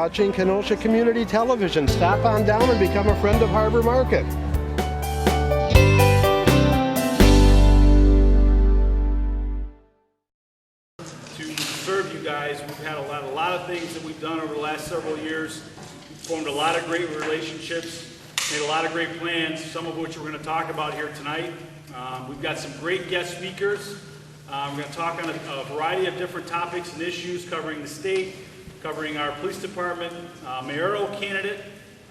watching Kenosha Community Television. Stop on down and become a friend of Harbor Market. To serve you guys, we've had a lot of things that we've done over the last several years. We've formed a lot of great relationships, made a lot of great plans, some of which we're going to talk about here tonight. We've got some great guest speakers. We're going to talk on a variety of different topics and issues covering the state, covering our police department, mayoral candidate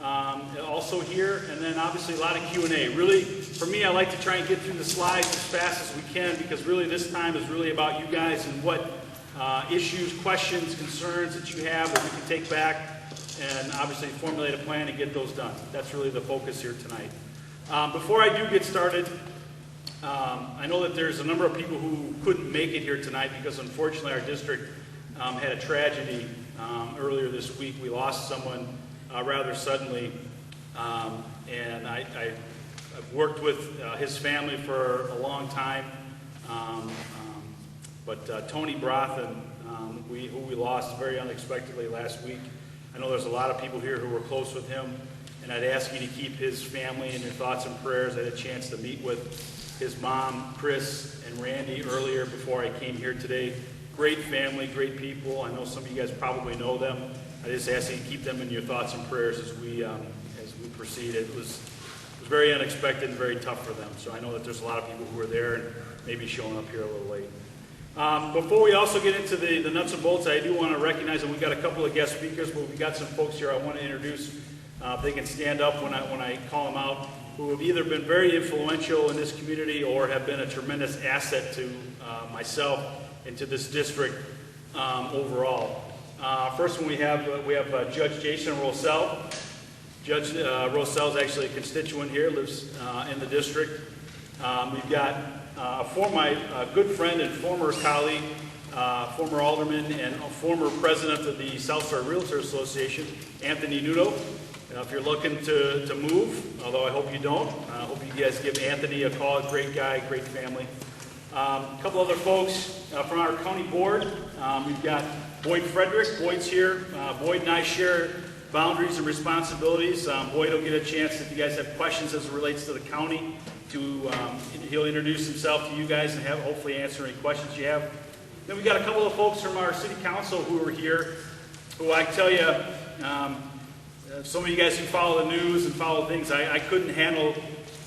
also here, and then obviously a lot of Q&A. Really, for me, I like to try and get through the slides as fast as we can because really this time is really about you guys and what issues, questions, concerns that you have that we can take back and obviously formulate a plan and get those done. That's really the focus here tonight. Before I do get started, I know that there's a number of people who couldn't make it here tonight because unfortunately our district had a tragedy earlier this week. We lost someone rather suddenly, and I've worked with his family for a long time, but Tony Brothen, who we lost very unexpectedly last week. I know there's a lot of people here who were close with him, and I'd ask you to keep his family in your thoughts and prayers. I had a chance to meet with his mom, Chris, and Randy earlier before I came here today. Great family, great people. I know some of you guys probably know them. I just ask you to keep them in your thoughts and prayers as we proceed. It was very unexpected and very tough for them. So I know that there's a lot of people who were there and maybe showing up here a little late. Before we also get into the nuts and bolts, I do want to recognize that we've got a couple of guest speakers, but we've got some folks here I want to introduce. If they can stand up when I call them out, who have either been very influential in this community or have been a tremendous asset to myself and to this district overall. First one we have Judge Jason Rosell. Judge Rosell is actually a constituent here, lives in the district. We've got my good friend and former colleague, former alderman and former president of the South Shore Realtor Association, Anthony Nudo. If you're looking to move, although I hope you don't, I hope you guys give Anthony a call. Great guy, great family. A couple other folks from our county board. We've got Boyd Frederick. Boyd's here. Boyd and I share boundaries and responsibilities. Boyd will get a chance if you guys have questions as it relates to the county. He'll introduce himself to you guys and hopefully answer any questions you have. Then we got a couple of folks from our city council who are here, who I tell you, some of you guys who follow the news and follow things, I couldn't handle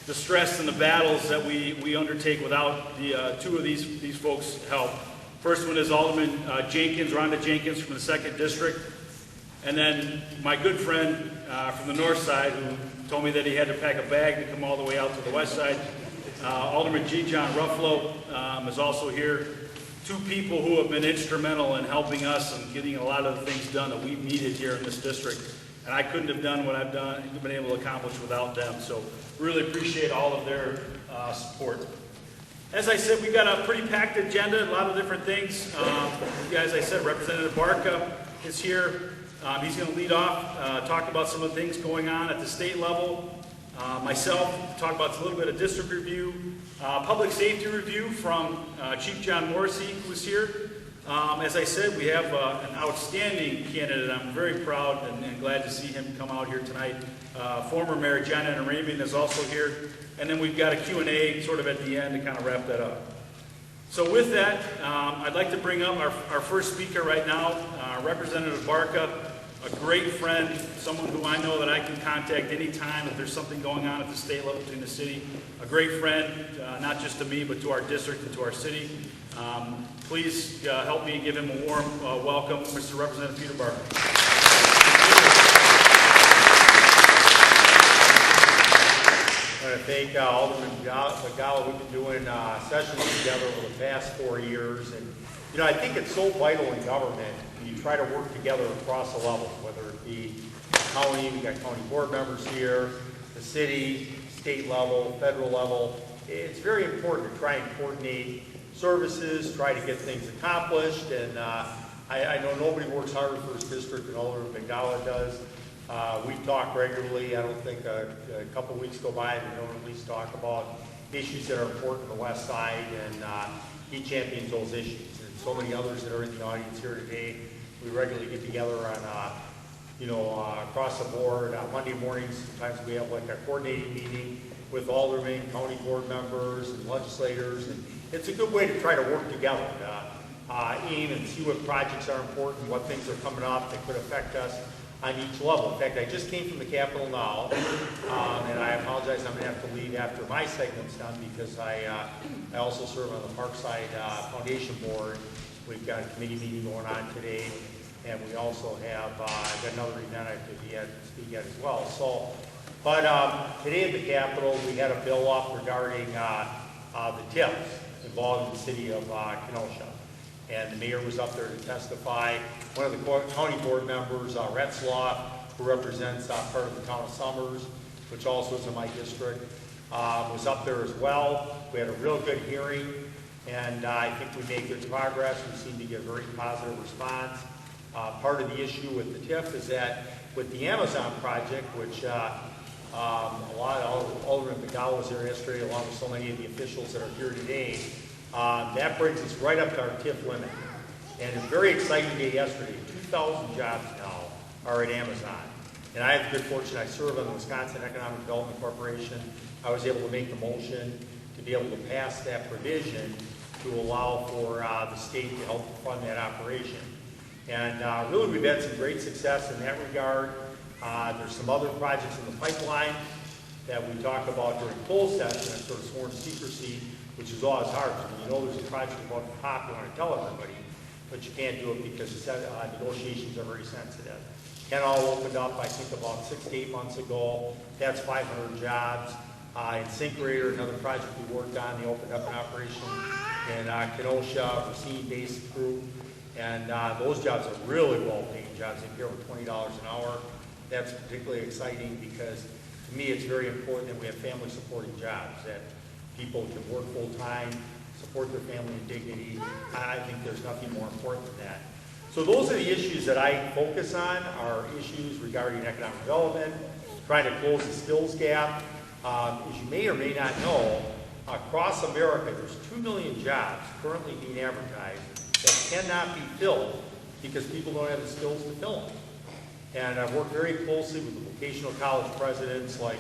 the stress and the battles that we undertake without the two of these folks' help. First one is Alderman Jenkins, Rhonda Jenkins from the 2nd District. And then my good friend from the north side who told me that he had to pack a bag to come all the way out to the west side. Alderman G. John Ruffalo is also here. Two people who have been instrumental in helping us and getting a lot of the things done that we've needed here in this district. And I couldn't have done what I've been able to accomplish without them. So really appreciate all of their support. As I said, we've got a pretty packed agenda, a lot of different things. As I said, Representative Barca is here. He's going to lead off, talk about some of the things going on at the state level. Myself, talk about a little bit of district review, public safety review from Chief John Morrissey, who's here. As I said, we have an outstanding candidate. I'm very proud and glad to see him come out here tonight. Former Mayor John Anaramian is also here. And then we've got a Q&A sort of at the end to kind of wrap that up. So with that, I'd like to bring up our first speaker right now, Representative Barca, a great friend, someone who I know that I can contact anytime if there's something going on at the state level between the city. A great friend, not just to me, but to our district and to our city. Please help me give him a warm welcome, Mr. Representative Peter Barca. I want to thank Alderman Begala. We've been doing sessions together over the past 4 years, and I think it's so vital in government. You try to work together across the levels, whether it be county, we got county board members here, the city, state level, federal level. It's very important to try and coordinate services, try to get things accomplished, and I know nobody works harder for his district than Alderman Begala does. We talk regularly. I don't think a couple of weeks go by and we don't at least talk about issues that are important on the west side, and he champions those issues. And so many others that are in the audience here today, we regularly get together on across the board. Monday mornings, sometimes we have like a coordinating meeting with aldermen, county board members, and legislators, and it's a good way to try to work together, aim and see what projects are important, what things are coming up that could affect us on each level. In fact, I just came from the Capitol now, and I apologize, I'm going to have to leave after my segment's done because I also serve on the Parkside Foundation Board. We've got a committee meeting going on today, and we also have got another event I have to speak at as well. So, but today at the Capitol, we had a bill up regarding the TIFs involved in the city of Kenosha. And the mayor was up there to testify. One of the county board members, Retzlaw, who represents part of the town of Summers, which also is in my district, was up there as well. We had a real good hearing, and I think we made good progress. We seem to get a very positive response. Part of the issue with the TIF is that with the Amazon project, which Alderman McDowell was there yesterday, along with so many of the officials that are here today, that brings us right up to our TIF limit. And it's a very exciting day yesterday. 2,000 jobs now are at Amazon. And I have the good fortune, I serve on the Wisconsin Economic Development Corporation. I was able to make the motion to be able to pass that provision to allow for the state to help fund that operation. And really we've had some great success in that regard. There's some other projects in the pipeline that we talk about during closed session and sort of sworn secrecy, which is always hard. You know there's a project about to pop, you want to tell everybody, but you can't do it because negotiations are very sensitive. Kenall opened up, I think, about 6 to 8 months ago. That's 500 jobs. In Syncrator, another project we worked on, they opened up an operation in Kenosha, Racine-based group, and those jobs are really well-paying jobs. They pay over $20 an hour. That's particularly exciting because, to me, it's very important that we have family-supporting jobs, that people can work full-time, support their family in dignity. I think there's nothing more important than that. So those are the issues that I focus on, are issues regarding economic development, trying to close the skills gap. As you may or may not know, across America, there's 2 million jobs currently being advertised that cannot be filled because people don't have the skills to fill them. And I've worked very closely with the vocational college presidents like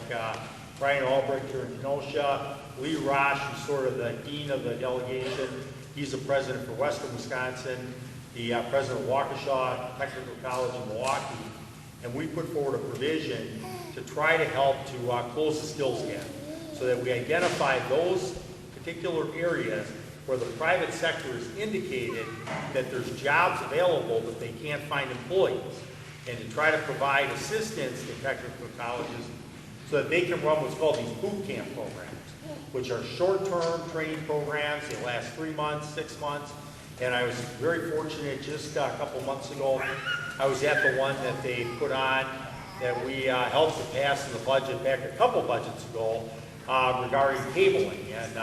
Brian Albrecht here in Kenosha, Lee Rosh, who's sort of the dean of the delegation. He's the president for Western Wisconsin, the president of Waukesha Technical College in Milwaukee. And we put forward a provision to try to help to close the skills gap so that we identify those particular areas where the private sector has indicated that there's jobs available but they can't find employees, and to try to provide assistance to technical colleges so that they can run what's called these boot camp programs, which are short-term training programs. They last 3 months, 6 months. And I was very fortunate just a couple months ago, I was at the one that they put on that we helped to pass in the budget back a couple budgets ago regarding cabling. And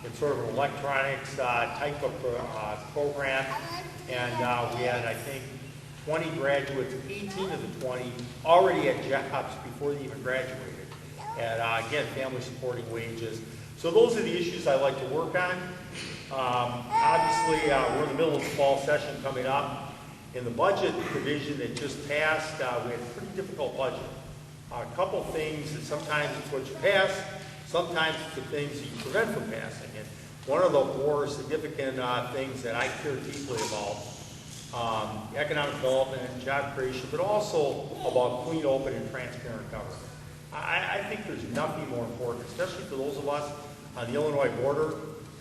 it's sort of an electronics type of program. And we had, I think, 20 graduates, 18 of the 20 already had jobs before they even graduated. And again, family supporting wages. So those are the issues I like to work on. Obviously, we're in the middle of the fall session coming up. In the budget provision that just passed, we had a pretty difficult budget. A couple things that sometimes it's what you pass, sometimes it's the things that you prevent from passing. And one of the more significant things that I care deeply about, economic development, job creation, but also about clean, open, and transparent government. I think there's nothing more important, especially for those of us on the Illinois border.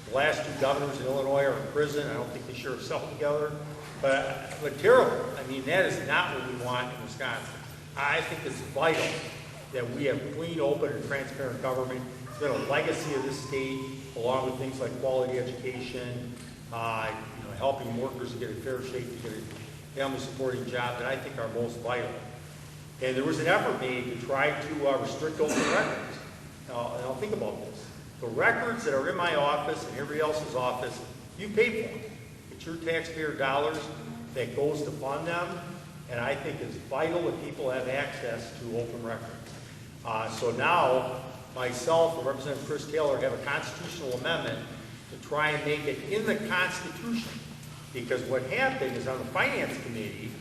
The last 2 governors in Illinois are in prison. I don't think they share a cell together. But terrible. I mean, that is not what we want in Wisconsin. I think it's vital that we have clean, open, and transparent government. It's been a legacy of this state, along with things like quality education, helping workers to get a fair shake, to get a family-supporting job, that I think are most vital. And there was an effort made to try to restrict open records. Now think about this. The records that are in my office and everybody else's office, you pay for them. It's your taxpayer dollars that goes to fund them, and I think it's vital that people have access to open records. So now, myself and Representative Chris Taylor have a constitutional amendment to try and make it in the Constitution. Because what happened is on the Finance Committee,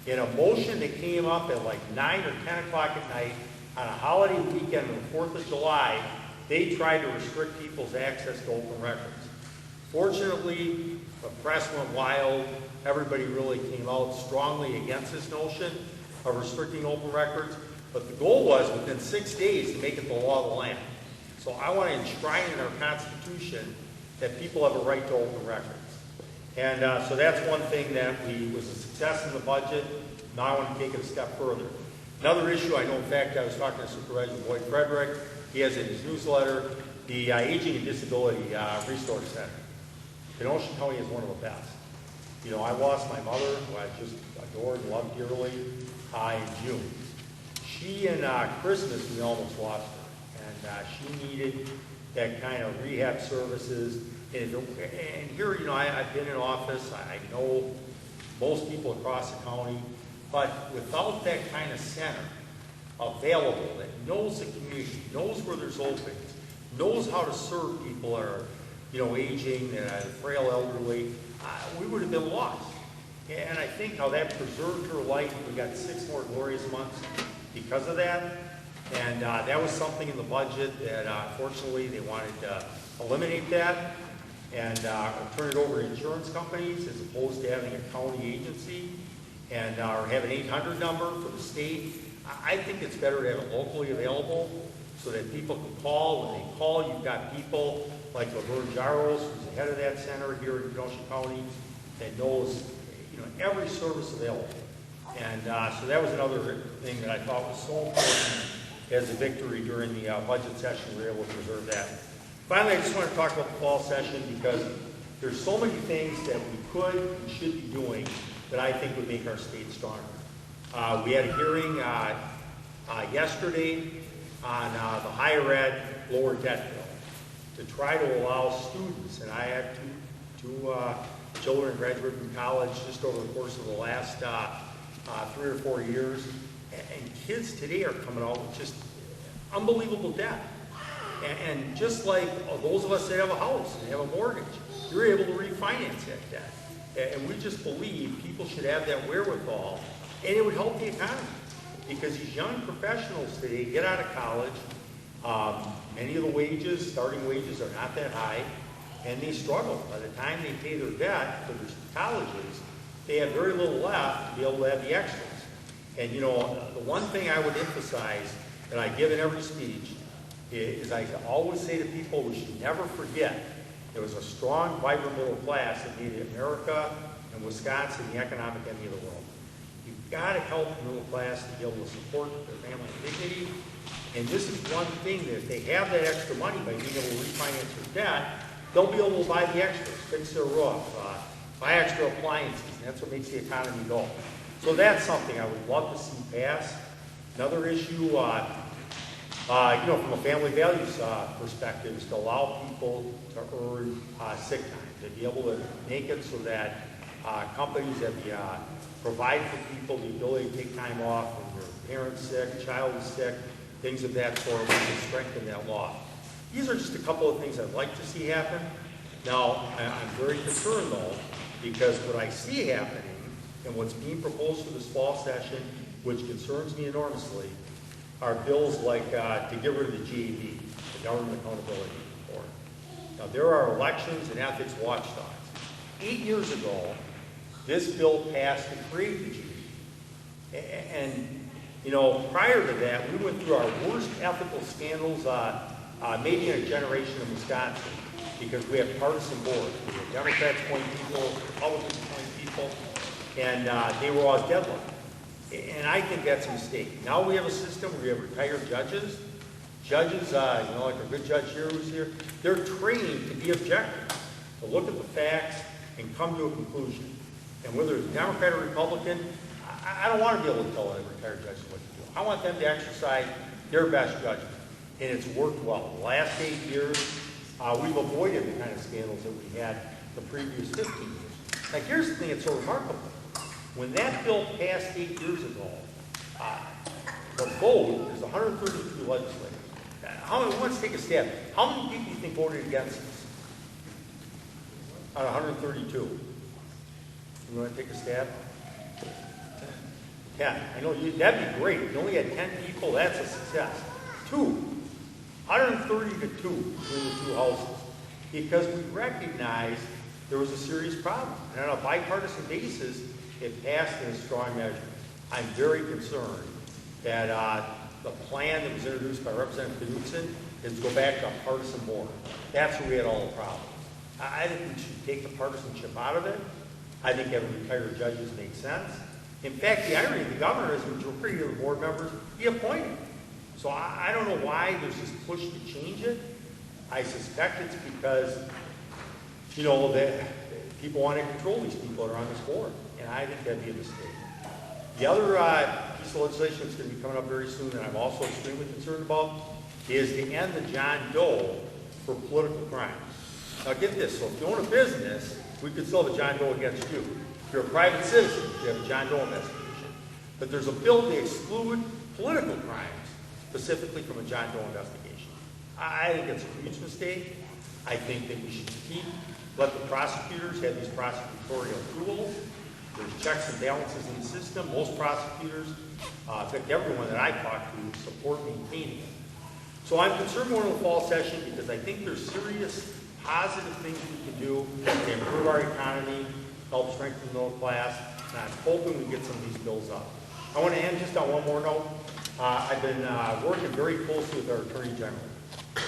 in a motion that came up at like 9 or 10 o'clock at night on a holiday weekend on the 4th of July, they tried to restrict people's access to open records. Fortunately, the press went wild. Everybody really came out strongly against this notion of restricting open records. But the goal was within 6 days to make it the law of the land. So I want to enshrine in our Constitution that people have a right to open records. And so that's one thing that was a success in the budget. Now I want to take it a step further. Another issue, I know in fact I was talking to Supervisor Boyd Frederick. He has in his newsletter the Aging and Disability Resource Center. Kenosha County is one of the best. You know, I lost my mother, who I just adored and loved dearly, in June. She and Christmas, we almost lost her. And she needed that kind of rehab services. And here, you know, I've been in office. I know most people across the county. But without that kind of center available that knows the community, knows where there's openings, knows how to serve people that are, you know, aging, frail elderly, we would have been lost. And I think how that preserved her life. We got 6 more glorious months because of that. And that was something in the budget that unfortunately they wanted to eliminate that and turn it over to insurance companies as opposed to having a county agency and or have an 800 number for the state. I think it's better to have it locally available so that people can call. When they call, you've got people like Laverne Jaros, who's the head of that center here in Kenosha County, that knows, you know, every service available. And so that was another thing that I thought was so important as a victory during the budget session. We were able to preserve that. Finally, I just want to talk about the fall session because there's so many things that we could and should be doing that I think would make our state stronger. We had a hearing yesterday on the higher ed lower debt bill to try to allow students, and I had two children graduate from college just over the course of the last 3 or 4 years, and kids today are coming out with just unbelievable debt. And just like those of us that have a house and have a mortgage, you're able to refinance that debt. And we just believe people should have that wherewithal, and it would help the economy. Because these young professionals today get out of college, many of the wages, starting wages, are not that high, and they struggle. By the time they pay their debt for their colleges, they have very little left to be able to have the extras. And you know, the one thing I would emphasize that I give in every speech is I always say to people, we should never forget there was a strong, vibrant middle class that made America and Wisconsin the economic envy of the world. You've got to help the middle class to be able to support their family dignity. And this is one thing that if they have that extra money by being able to refinance their debt, they'll be able to buy the extras, fix their roof, buy extra appliances, and that's what makes the economy go. So that's something I would love to see pass. Another issue, you know, from a family values perspective, is to allow people to earn sick time, to be able to make it so that companies that provide for people the ability to take time off when their parent's sick, child is sick, things of that sort, we can strengthen that law. These are just a couple of things I'd like to see happen. Now, I'm very concerned, though, because what I see happening and what's being proposed for this fall session, which concerns me enormously, are bills like to get rid of the GAB, the Government Accountability Board. Now, there are elections and ethics watchdogs. 8 years ago, this bill passed to create the GAB. And, you know, prior to that, we went through our worst ethical scandals maybe in a generation in Wisconsin, because we have partisan boards. We have Democrats appoint people, Republicans appoint people, and they were always deadlocked. And I think that's a mistake. Now we have a system where we have retired judges. Judges, you know, like our good judge here who's here, they're trained to be objective, to look at the facts and come to a conclusion. And whether it's Democrat or Republican, I don't want to be able to tell a retired judge what to do. I want them to exercise their best judgment. And it's worked well. The last 8 years, we've avoided the kind of scandals that we had the previous 15 years. Now, here's the thing that's so remarkable. When that bill passed 8 years ago, the vote is 132 legislators. Let's take a stab. How many people do you think voted against this? Out of 132. You want to take a stab? 10. I know that'd be great. If you only had 10 people, that's a success. 2, 130 to 2 between the two houses, because we recognized there was a serious problem. And on a bipartisan basis, it passed in a strong measure. I'm very concerned that the plan that was introduced by Representative Knudsen is to go back to a partisan board. That's where we had all the problems. I think we should take the partisanship out of it. I think having retired judges makes sense. In fact, the irony of the governor is the majority of the board members he appointed. So I don't know why there's this push to change it. I suspect it's because, you know, that people want to control these people that are on this board. And I think that'd be a mistake. The other piece of legislation that's going to be coming up very soon that I'm also extremely concerned about is to end the John Doe for political crimes. Now get this, so if you own a business, we could still have a John Doe against you. If you're a private citizen, you have a John Doe investigation. But there's a bill to exclude political crimes, specifically from a John Doe investigation. I think it's a huge mistake. I think that we should let the prosecutors have these prosecutorial tools. There's checks and balances in the system. Most prosecutors, in fact, everyone that I talk to, support maintaining it. So I'm concerned more in the fall session because I think there's serious positive things we can do to improve our economy, help strengthen the middle class, and I'm hoping we get some of these bills up. I want to end just on one more note. I've been working very closely with our Attorney General,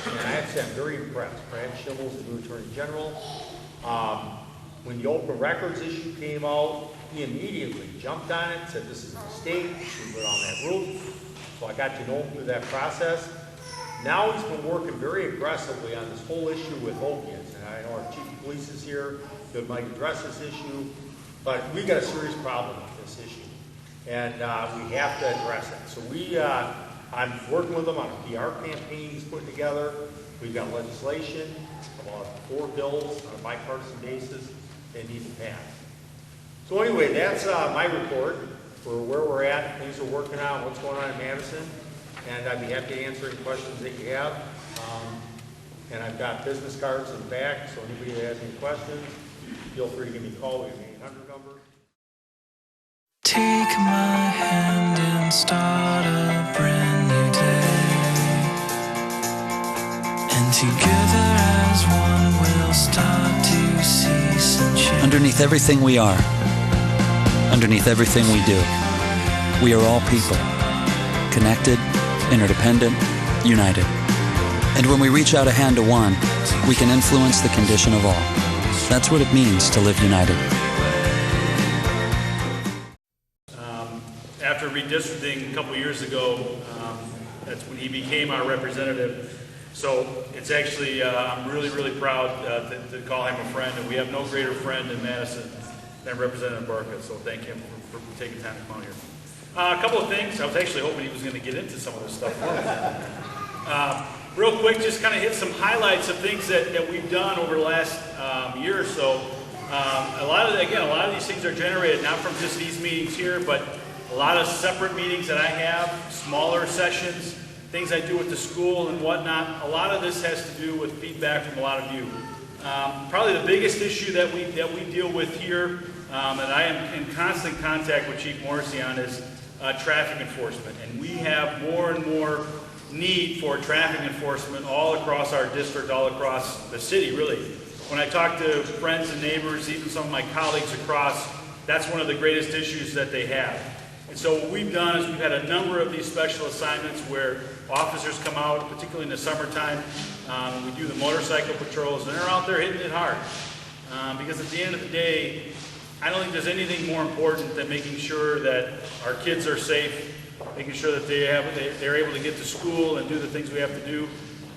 and I have to say I'm very impressed. Brad Schimmel's the new Attorney General. When the open records issue came out, he immediately jumped on it, said this is a mistake, we should go down that route. So I got to know him through that process. Now he's been working very aggressively on this whole issue with opiates. And I know our chief of police is here, that might address this issue, but we got a serious problem with this issue. And we have to address it. So I'm working with him on a PR campaign he's putting together. We've got legislation, about 4 bills on a bipartisan basis that need to pass. So anyway, that's my report for where we're at, things we're working on, what's going on in Madison. And I'd be happy to answer any questions that you have. And I've got business cards in the back, so anybody that has any questions, feel free to give me a call. We have an 800 number. Take my hand and start a brand new day. And together as one we'll start to see some change. Underneath everything we are, underneath everything we do, we are all people, connected, interdependent, united. And when we reach out a hand to one, we can influence the condition of all. That's what it means to live united. After redistricting a couple years ago, that's when he became our representative. So it's actually, I'm really proud to call him a friend, and we have no greater friend in Madison than Representative Barca, so thank him for taking time to come out here. A couple of things. I was actually hoping he was going to get into some of this stuff. Real quick, just kind of hit some highlights of things that we've done over the last year or so. A lot of these things are generated not from just these meetings here, but a lot of separate meetings that I have, smaller sessions, things I do with the school and whatnot. A lot of this has to do with feedback from a lot of you. Probably the biggest issue that we deal with here, and I am in constant contact with Chief Morrissey on, is traffic enforcement. And we have more and more need for traffic enforcement all across our district, all across the city, really. When I talk to friends and neighbors, even some of my colleagues across, that's one of the greatest issues that they have. And so what we've done is we've had a number of these special assignments where officers come out, particularly in the summertime. We do the motorcycle patrols, and they're out there hitting it hard. Because at the end of the day, I don't think there's anything more important than making sure that our kids are safe, making sure that they're able to get to school and do the things we have to do.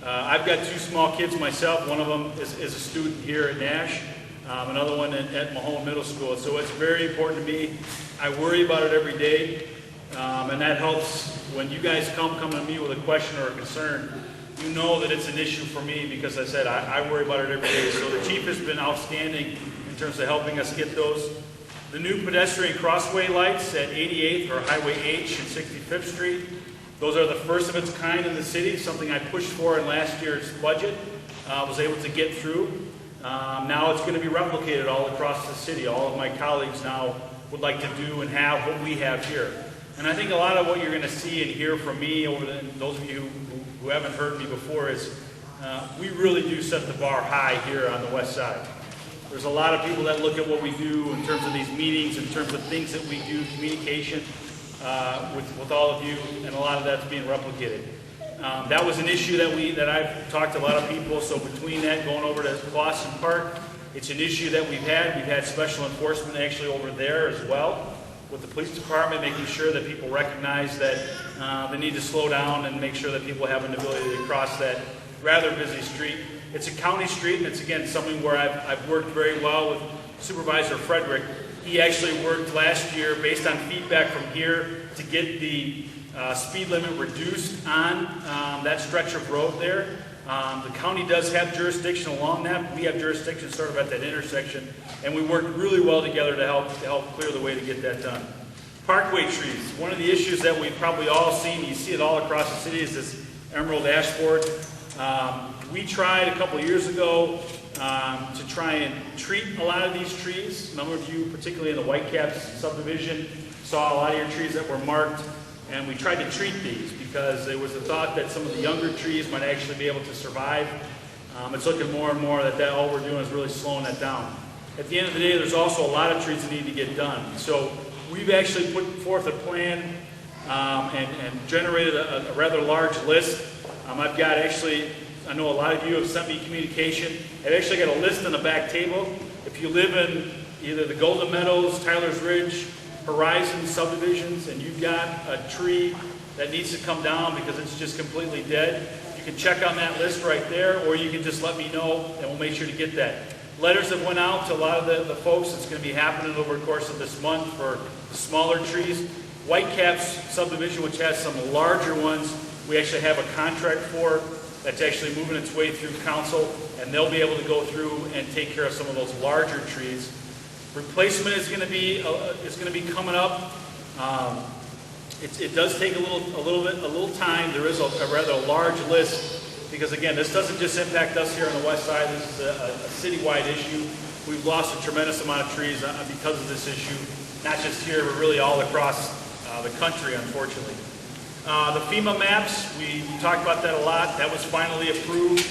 I've got 2 small kids myself. One of them is a student here at Nash, another one at Mahone Middle School. So it's very important to me. I worry about it every day, and that helps when you guys come to me with a question or a concern. You know that it's an issue for me because I said I worry about it every day. So the chief has been outstanding in terms of helping us get those. The new pedestrian crossway lights at 88th or Highway H and 65th Street. Those are the first of its kind in the city, something I pushed for in last year's budget, was able to get through. Now it's going to be replicated all across the city. All of my colleagues now would like to do and have what we have here. And I think a lot of what you're going to see and hear from me, those of you who haven't heard me before, is we really do set the bar high here on the west side. There's a lot of people that look at what we do in terms of these meetings, in terms of things that we do, communication with all of you, and a lot of that's being replicated. That was an issue that I've talked to a lot of people, so between that going over to Clawson Park, it's an issue that we've had. We've had special enforcement actually over there as well with the police department, making sure that people recognize that they need to slow down and make sure that people have an ability to cross that rather busy street. It's a county street, and it's again something where I've worked very well with Supervisor Frederick. He actually worked last year based on feedback from here to get the speed limit reduced on that stretch of road there. The county does have jurisdiction along that, but we have jurisdiction sort of at that intersection, and we worked really well together to help clear the way to get that done. Parkway trees. One of the issues that we've probably all seen, you see it all across the city, is this emerald ash board. We tried a couple of years ago to try and treat a lot of these trees. A number of you, particularly in the Whitecaps subdivision, saw a lot of your trees that were marked, and we tried to treat these because there was a thought that some of the younger trees might actually be able to survive. It's looking more and more that all we're doing is really slowing that down. At the end of the day, there's also a lot of trees that need to get done. So we've actually put forth a plan and generated a rather large list. I've got actually, I know a lot of you have sent me communication. I've actually got a list on the back table. If you live in either the Golden Meadows, Tyler's Ridge, Horizon subdivisions, and you've got a tree that needs to come down because it's just completely dead, you can check on that list right there, or you can just let me know and we'll make sure to get that. Letters have went out to a lot of the folks. It's going to be happening over the course of this month for the smaller trees. Whitecaps subdivision, which has some larger ones, we actually have a contract for that's actually moving its way through council, and they'll be able to go through and take care of some of those larger trees. Replacement is going to be coming up. It does take a little time. There is a rather large list because again, this doesn't just impact us here on the west side. This is a citywide issue. We've lost a tremendous amount of trees because of this issue, not just here, but really all across the country, unfortunately. The FEMA maps, we talked about that a lot. That was finally approved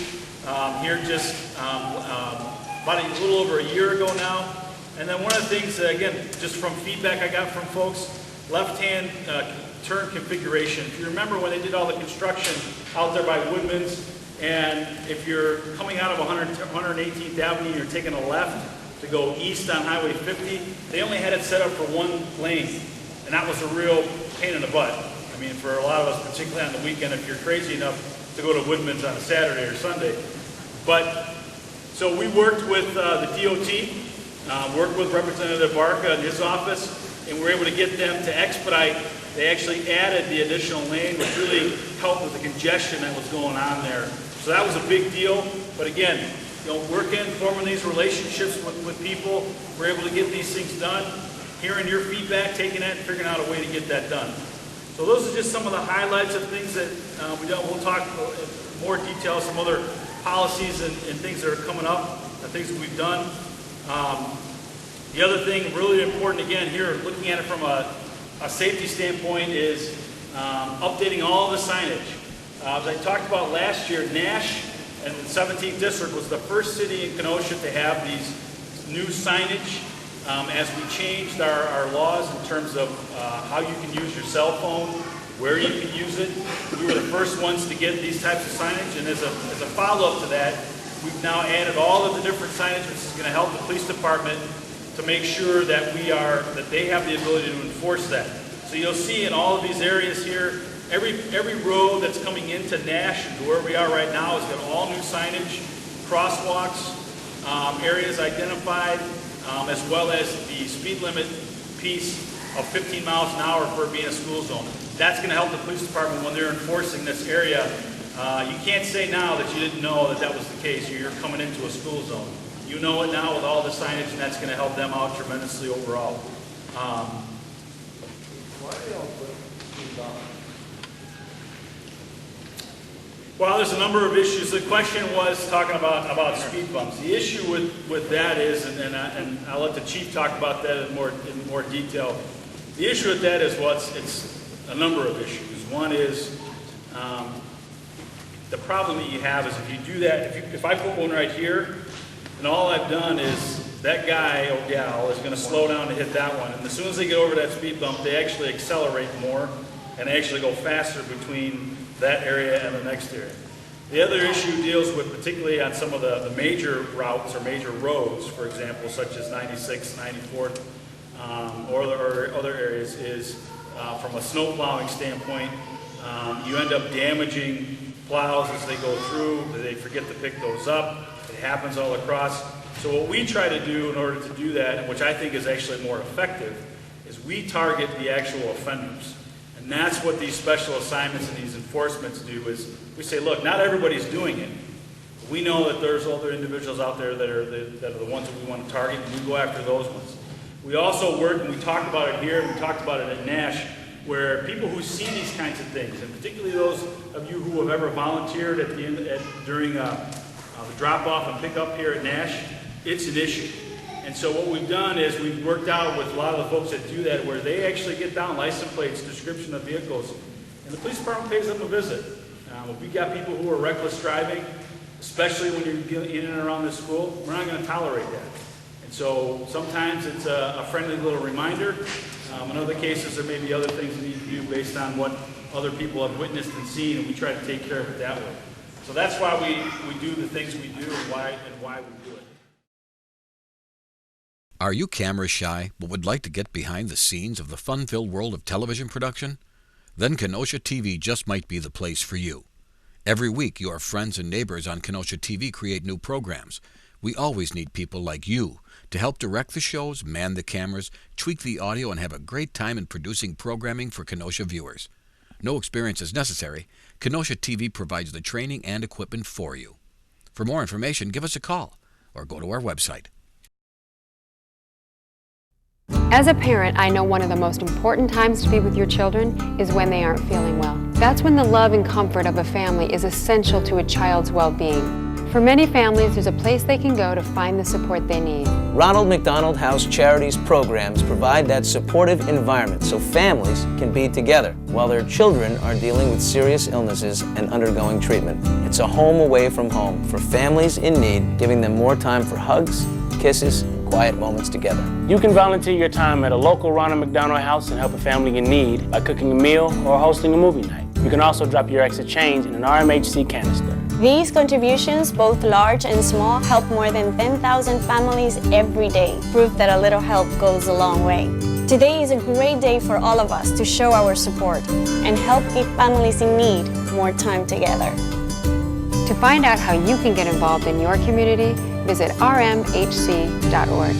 here just about a little over a year ago now. And then one of the things, again, just from feedback I got from folks, left-hand turn configuration. If you remember when they did all the construction out there by Woodman's, and if you're coming out of 118th Avenue and you're taking a left to go east on Highway 50, they only had it set up for one lane, and that was a real pain in the butt. I mean, for a lot of us, particularly on the weekend, if you're crazy enough to go to Woodman's on a Saturday or Sunday. But, so we worked with the DOT, worked with Representative Barca in his office, and we were able to get them to expedite. They actually added the additional lane, which really helped with the congestion that was going on there. So that was a big deal. But again, working, forming these relationships with people, we're able to get these things done, hearing your feedback, taking that, and figuring out a way to get that done. So those are just some of the highlights of things that we'll talk in more detail, some other policies and things that are coming up, and things that we've done. The other thing really important, again, here, looking at it from a safety standpoint, is updating all the signage. As I talked about last year, Nash and the 17th District was the first city in Kenosha to have these new signage. As we changed our laws in terms of how you can use your cell phone, where you can use it, we were the first ones to get these types of signage. And as a follow-up to that, we've now added all of the different signage, which is going to help the police department to make sure that they have the ability to enforce that. So you'll see in all of these areas here, every road that's coming into Nash and to where we are right now has got all new signage, crosswalks, areas identified, as well as the speed limit piece of 15 miles an hour for it being a school zone. That's going to help the police department when they're enforcing this area. You can't say now that you didn't know that was the case. You're coming into a school zone. You know it now with all the signage, and that's going to help them out tremendously overall. Well, there's a number of issues. The question was talking about speed bumps. The issue with that is, and I'll let the chief talk about that in more detail. The issue with that is, well, it's a number of issues. One is the problem that you have is if you do that, if I put one right here, and all I've done is that guy or gal is going to slow down to hit that one, and as soon as they get over that speed bump, they actually accelerate more and they actually go faster between that area and the next area. The other issue deals with, particularly on some of the major routes or major roads, for example, such as 96, 94, or other areas, is from a snow plowing standpoint, you end up damaging plows as they go through. They forget to pick those up. It happens all across. So what we try to do in order to do that, and which I think is actually more effective, is we target the actual offenders. And that's what these special assignments and these enforcements do, is we say, look, not everybody's doing it. We know that there's other individuals out there that are the ones that we want to target, and we go after those ones. We also work, and we talked about it here, and we talked about it at Nash, where people who see these kinds of things, and particularly those of you who have ever volunteered at the end, during the drop-off and pick-up here at Nash, it's an issue. And so what we've done is we've worked out with a lot of the folks that do that, where they actually get down license plates, description of vehicles, and the police department pays them a visit. If we've got people who are reckless driving, especially when you're in and around this school, we're not going to tolerate that. And so sometimes it's a friendly little reminder. In other cases, there may be other things we need to do based on what other people have witnessed and seen, and we try to take care of it that way. So that's why we do the things we do and why we do it. Are you camera shy but would like to get behind the scenes of the fun-filled world of television production? Then Kenosha TV just might be the place for you. Every week, your friends and neighbors on Kenosha TV create new programs. We always need people like you to help direct the shows, man the cameras, tweak the audio, and have a great time in producing programming for Kenosha viewers. No experience is necessary. Kenosha TV provides the training and equipment for you. For more information, give us a call or go to our website. As a parent, I know one of the most important times to be with your children is when they aren't feeling well. That's when the love and comfort of a family is essential to a child's well-being. For many families, there's a place they can go to find the support they need. Ronald McDonald House Charities programs provide that supportive environment so families can be together while their children are dealing with serious illnesses and undergoing treatment. It's a home away from home for families in need, giving them more time for hugs, kisses, and quiet moments together. You can volunteer your time at a local Ronald McDonald House and help a family in need by cooking a meal or hosting a movie night. You can also drop your extra change in an RMHC canister. These contributions, both large and small, help more than 10,000 families every day. Proof that a little help goes a long way. Today is a great day for all of us to show our support and help give families in need more time together. To find out how you can get involved in your community, visit rmhc.org.